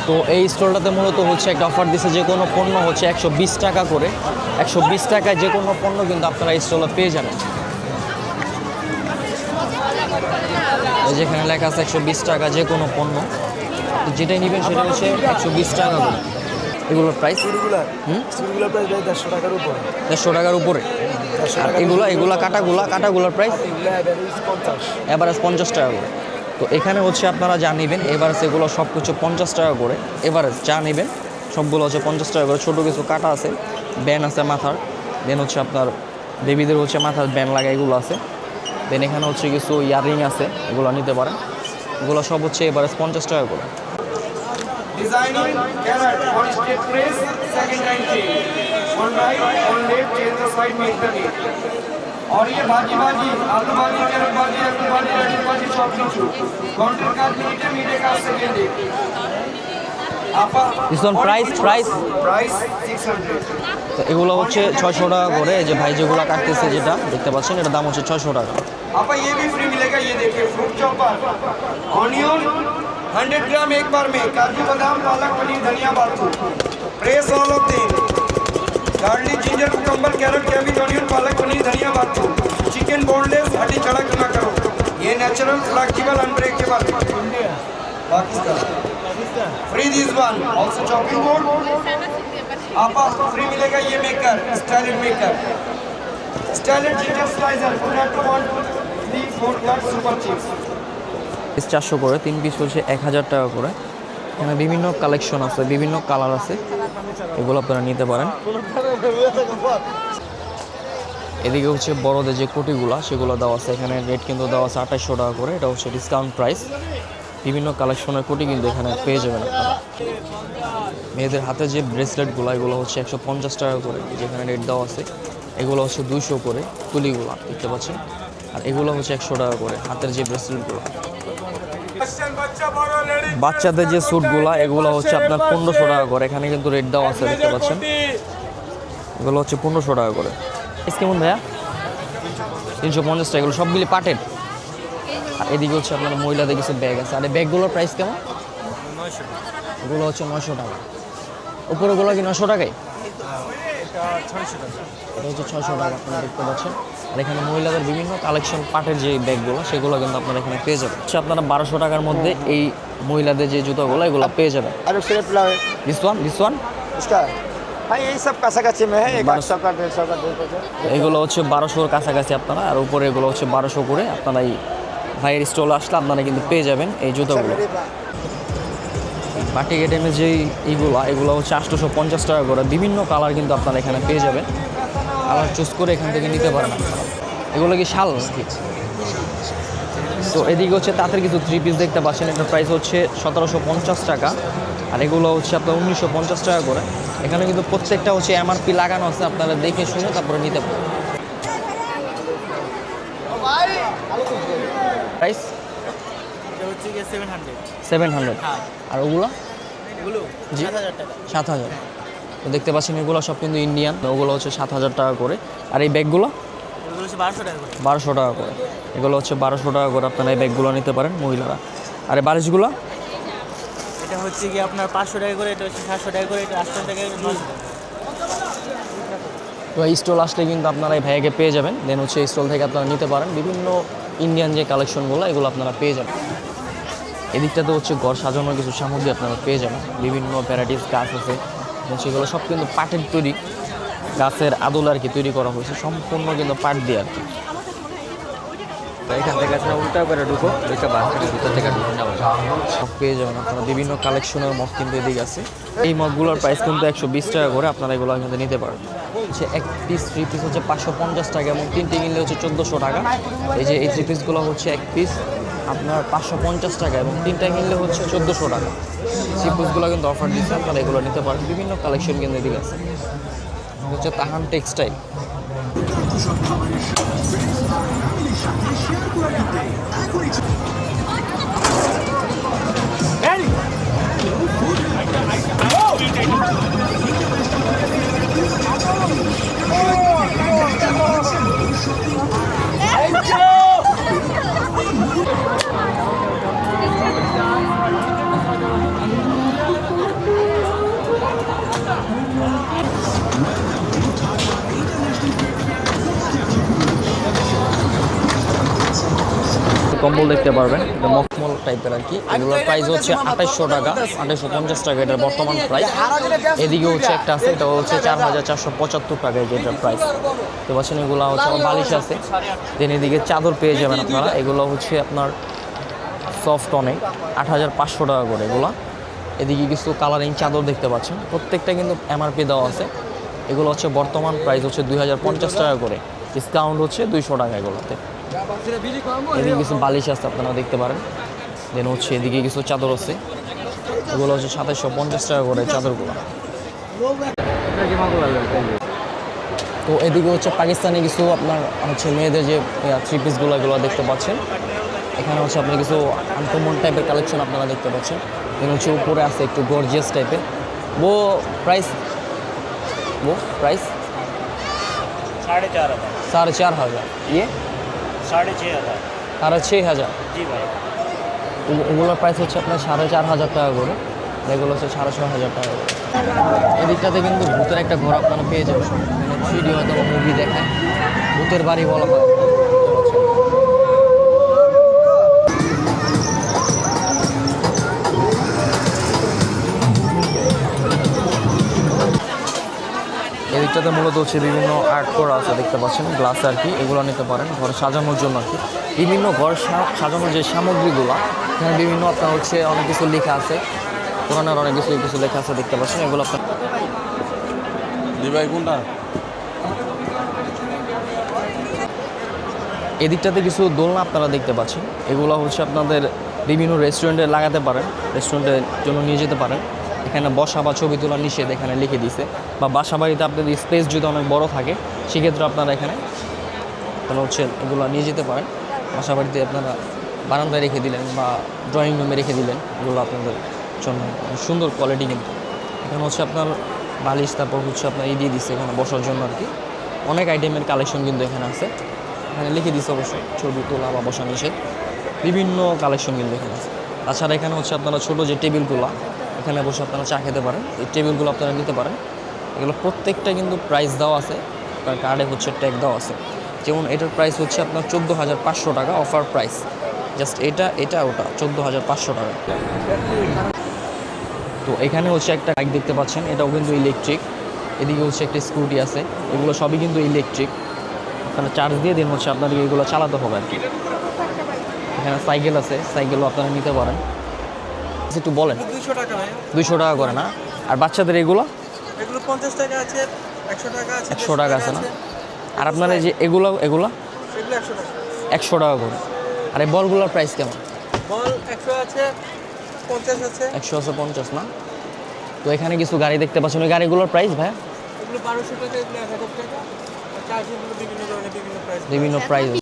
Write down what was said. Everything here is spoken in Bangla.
তো এই স্টলটাতে মূলত হচ্ছে একটা অফার দিচ্ছে, যে কোনো পণ্য হচ্ছে 120 টাকা করে। 120 টাকায় যে কোনো পণ্য কিন্তু আপনারা এই স্টলে পেয়ে যাবেন। এই যেখানে লেখা আছে 120 টাকা যে কোনো পণ্য, তো যেটাই নেবেন সেটা হচ্ছে 120 টাকা করে। এগুলোর প্রাইস প্রাইস 150 টাকার উপরে। 150 টাকার উপরে। আর এগুলা কাটাগুলোর প্রাইস এভারেজ 50 টাকা করে। তো এখানে হচ্ছে আপনারা যা নেবেন এভারেজ এগুলো সব কিছু 50 টাকা করে। এভারেজ যা নেবেন সবগুলো হচ্ছে 50 টাকা করে। ছোটো কিছু কাটা আছে, ব্যান আছে মাথার, দেন হচ্ছে আপনার বেবিদের হচ্ছে মাথার ব্যান লাগা এগুলো আছে। দেন এখানে হচ্ছে কিছু ইয়াররিং আছে, এগুলো নিতে পারেন। এগুলো সব হচ্ছে এভারেজ 50 টাকা করে। Designing carrot on straight press, second line change. One right, one left, change the side, make the knee. और ये भाजी आलू भाजी कैरेट भाजी रेडी भाजी सब कुछ काउंटर का मीठे का सेकंड डे आपा This one price 600। তো এগুলো হচ্ছে 600 টাকা করে। এই যে ভাই যেগুলো কাটতেছে যেটা দেখতে পাচ্ছেন এটার দাম হচ্ছে 600 টাকা। आपा ये भी फ्री मिलेगा, ये देखिए फ्रूट चॉपर, ऑनियन 100 ग्राम एक बार में, काजू बादाम पालक पनीर धनिया बातू, press all of thing, garlic ginger cucumber carrot cabbage onion palak paneer धनिया बातू, चिकन बोनलेस हड्डी चढ़ा ना करो, ये natural flexible unbreakable Pakistan. Free this one also chopping board आपा फ्री मिलेगा, ये maker stylish maker, stylish ginger slicer 1 3 4 cut super chips 400 করে। 3 পিস হচ্ছে 1000 টাকা করে। এখানে বিভিন্ন কালেকশন আছে, বিভিন্ন কালার আছে, এগুলো আপনারা নিতে পারেন। এদিকে হচ্ছে বড়দের যে কোটিগুলো সেগুলো দেওয়া আছে, এখানে রেট কিন্তু দেওয়া আছে 2800 টাকা করে। এটা হচ্ছে ডিসকাউন্ট প্রাইস। বিভিন্ন কালেকশনের কোটি কিন্তু এখানে পেয়ে যাবেন আপনারা। মেয়েদের হাতে যে ব্রেসলেটগুলো এগুলো হচ্ছে 150 টাকা করে, যেখানে রেট দেওয়া আছে। এগুলো হচ্ছে 200 করে তুলিগুলো দেখতে পাচ্ছেন। আর এগুলো হচ্ছে 100 টাকা করে হাতের যে ব্রেসলেটগুলো। বাচ্চাদের যে স্যুটগুলো এগুলো হচ্ছে আপনার 1500 টাকা করে। এখানে কিন্তু রেট দেওয়া আছে দেখতে পাচ্ছেন। এগুলো হচ্ছে 1500 টাকা করে। প্রাইস কেমন ভাইয়া? 350 টাকা। এগুলো সবগুলি পাটের। আর এদিকে হচ্ছে আপনার মহিলাদের কিছু ব্যাগ আছে। আর এই ব্যাগগুলোর প্রাইস কেমন? 900 টাকা। এগুলো হচ্ছে 900 টাকা। উপরেগুলো কি 900 টাকায়? এটা 600 টাকা। এটা হচ্ছে 600 টাকা আপনারা দেখতে পাচ্ছেন। আর এখানে মহিলাদের বিভিন্ন কালেকশন পাটের যে ব্যাগগুলো সেগুলো কিন্তু আপনারা এখানে পেয়ে যাবেন। হচ্ছে আপনারা 1200 টাকার মধ্যে এই মহিলাদের যে জুতাগুলো এগুলো পেয়ে যাবেন। আর সিলেক্ট লাও দিস ওয়ান इसका भाई यही सब काছাকাছি में है 100 का 150 का 250। এগুলো হচ্ছে 1200-র কাছাকাছি আপনারা। আর উপরে এগুলো হচ্ছে 1200 করে। আপনারা এই ভাইয়ের স্টলে আসলে আপনারা কিন্তু পেয়ে যাবেন এই জুতাগুলো। বাটিক আইটেমের যে এগুলো হচ্ছে 850 টাকা করে। বিভিন্ন কালার কিন্তু আপনারা এখানে পেয়ে যাবেন। কালার চুজ করে এখান থেকে নিতে পারেন আপনারা। এগুলো কি শাল নাকি? তো এদিকে হচ্ছে তাঁতের কিছু 3 পিস দেখতে পাচ্ছেন। এটার প্রাইস হচ্ছে 1750 টাকা। আর এগুলো হচ্ছে আপনার 1950 টাকা করে। এখানে কিন্তু প্রত্যেকটা হচ্ছে এমআরপি লাগানো আছে, আপনারা দেখে শুনে তারপরে নিতে পারেন। প্রাইস হচ্ছে 700। আর ওগুলো জি 7000। তো দেখতে পাচ্ছেন এগুলো সব কিন্তু ইন্ডিয়ান। ওগুলো হচ্ছে 7000 টাকা করে। আর এই ব্যাগগুলো 1200 টাকা করে। এগুলো হচ্ছে 1200 টাকা করে। আপনারা এই ব্যাগগুলো নিতে পারেন মহিলারা। আর এই বালিশগুলো এটা হচ্ছে কি আপনার 500 টাকা করে, এটা হচ্ছে 700 টাকা করে, এটা 800 টাকা করে, 900 টাকা। তো এই স্টল আসলে কিন্তু আপনারা এই ভাইয়াকে পেয়ে যাবেন। দেন হচ্ছে এই স্টল থেকে আপনারা নিতে পারেন বিভিন্ন ইন্ডিয়ান যে কালেকশনগুলো এগুলো আপনারা পেয়ে যাবেন। এদিকটাতে হচ্ছে ঘর সাজানোর কিছু সামগ্রী আপনারা পেয়ে যাবেন। বিভিন্ন ভ্যারাইটিস গাছ আছে, সেগুলো সব কিন্তু পাটের তৈরি, গাছের আদল আর কি তৈরি করা হয়েছে, সম্পূর্ণ কিন্তু পাট দিয়ে আর কি। এখান থেকে উল্টা করে ঢুকো, এটা বাসের ভিতর থেকে ঢুকে যাবো, সব পেয়ে যাবেন আপনারা। বিভিন্ন কালেকশনের মগ কিন্তু এদিকে আছে। এই মগগুলোর প্রাইস কিন্তু 120 টাকা করে। আপনারা এগুলো কিন্তু নিতে পারেন। হচ্ছে 1 পিস 3 পিস হচ্ছে 550 টাকা এবং 3টে কিনলে হচ্ছে 1400 টাকা। এই যে এই 3 পিসগুলো হচ্ছে 1 পিস আপনার 550 টাকা এবং 3টা কিনলে হচ্ছে 1400 টাকা। 3 পিসগুলো কিন্তু অফার দিচ্ছে, আপনারা এগুলো নিতে পারেন। বিভিন্ন কালেকশন কিন্তু এদিকে আছে। হচ্ছে তাহান টেক্সটাইল। কম্বল দেখতে পারবেন, এটা মখমল টাইপের আর কি। এগুলোর প্রাইস হচ্ছে 2800 টাকা, 2850 টাকা এটার বর্তমান প্রাইস। এদিকে হচ্ছে একটা আছে, এটা হচ্ছে 4475 টাকা যেটার প্রাইস। তো পাচ্ছেন এগুলো হচ্ছে আমার বালিশ আছে। দেন এদিকে চাদর পেয়ে যাবেন আপনারা, এগুলো হচ্ছে আপনার সফট অনেক 8500 টাকা করে এগুলো। এদিকে কিছু কালারিং চাদর দেখতে পাচ্ছেন, প্রত্যেকটা কিন্তু এমআরপি দেওয়া আছে। এগুলো হচ্ছে বর্তমান প্রাইস হচ্ছে 2050 টাকা করে, ডিসকাউন্ট হচ্ছে 200 টাকা এগুলোতে। এদিকে কিছু বালিশ আছে আপনারা দেখতে পারেন। দেন হচ্ছে এদিকে কিছু চাদর আছে, এগুলো হচ্ছে 2750 টাকা করে চাদরগুলো। তো এদিকে হচ্ছে পাকিস্তানি কিছু আপনার হচ্ছে মেয়েদের যে থ্রি পিসগুলো এগুলো দেখতে পাচ্ছেন। এখানে হচ্ছে আপনি কিছু আনকমন টাইপের কালেকশন আপনারা দেখতে পাচ্ছেন। এখানে হচ্ছে উপরে আছে একটু গর্জিয়াস টাইপের। প্রাইস 4500 ইয়ে 6500 জি ভাই। ওগুলোর প্রাইস হচ্ছে আপনার 4500 টাকা করে, এগুলো হচ্ছে 6500 টাকা করে। এদিকটাতে কিন্তু ভূতের একটা ঘর আপনারা পেয়ে যাবেন, ভিডিও হয়তো মুভি দেখায়, ভূতের বাড়ি বলা হয়। এদিকটাতে মূলত হচ্ছে বিভিন্ন আর্ট করা আছে দেখতে পাচ্ছেন, গ্লাস আর কি, এগুলো নিতে পারেন ঘর সাজানোর জন্য আর কি। বিভিন্ন ঘর সাজানোর যে সামগ্রীগুলো, এখানে বিভিন্ন আপনার হচ্ছে অনেক কিছু লেখা আছে, কোরআনের অনেক কিছু লেখা আছে দেখতে পাচ্ছেন, এগুলো আপনার এদিকটাতে কিছু দোলনা আপনারা দেখতে পাচ্ছেন, এগুলো হচ্ছে আপনাদের বিভিন্ন রেস্টুরেন্টে লাগাতে পারেন, রেস্টুরেন্টের জন্য নিয়ে যেতে পারেন। এখানে বসা বা ছবি তোলা নিষেধ এখানে লিখে দিছে, বা বাসা বাড়িতে আপনাদের স্পেস যদি অনেক বড় থাকে সেক্ষেত্রে আপনারা এখানে হচ্ছে এগুলো নিয়ে যেতে পারেন। বাসা বাড়িতে আপনারা বারান্দায় রেখে দিলেন বা ড্রয়িং রুমে রেখে দিলেন, এগুলো আপনাদের জন্য সুন্দর কোয়ালিটি। কিন্তু এখানে হচ্ছে আপনার বালিশ, তারপর হচ্ছে আপনার দিয়ে দিচ্ছে এখানে বসার জন্য আর কি। অনেক আইটেমের কালেকশন কিন্তু এখানে আছে, এখানে লিখে দিচ্ছে অবশ্যই ছবি তোলা বা বসা নিষেধ, বিভিন্ন কালেকশন কিন্তু এখানে আছে। তাছাড়া এখানে হচ্ছে আপনারা ছোটো যে টেবিলগুলো, এখানে বসে আপনারা চা খেতে পারেন, এই টেবিলগুলো আপনারা নিতে পারেন। এগুলো প্রত্যেকটা কিন্তু প্রাইস দেওয়া আছে, তার কার্ডে হচ্ছে ট্যাগ দেওয়া আছে। যেমন এটার প্রাইস হচ্ছে আপনার 14500 টাকা অফার প্রাইস, জাস্ট এটা ওটা 14500 টাকা। তো এখানে হচ্ছে একটা বাইক দেখতে পাচ্ছেন, এটাও কিন্তু ইলেকট্রিক। এদিকে হচ্ছে একটা স্কুটি আছে, এগুলো সবই কিন্তু ইলেকট্রিক। আপনারা চার্জ দিয়ে দিন হচ্ছে আপনাদেরকে এগুলো চালাতে হবে আর কি। এখানে সাইকেল আছে, সাইকেলও আপনারা নিতে পারেন। একটু বলেন। 200 টাকা ভাই। 200 টাকা করে না? আর বাচ্চাদের এগুলো 50 টাকা আছে, 100 টাকা আছে, 100 টাকা আছে না? আর আপনার এই যে এগুলো 100 টাকা। 100 টাকা করে। আর এই বলগুলোর প্রাইস কেমন? বল 100 আছে, 50 আছে। 100 আছে, 50 না? তো এখানে কিছু গাড়ি দেখতে পাচ্ছেন, ওই গাড়িগুলোর প্রাইস ভাই? এগুলো 1200 টাকা, এগুলো 1000 টাকা। আর চার্জগুলো বিভিন্ন ধরনের বিভিন্ন প্রাইস। বিভিন্ন প্রাইস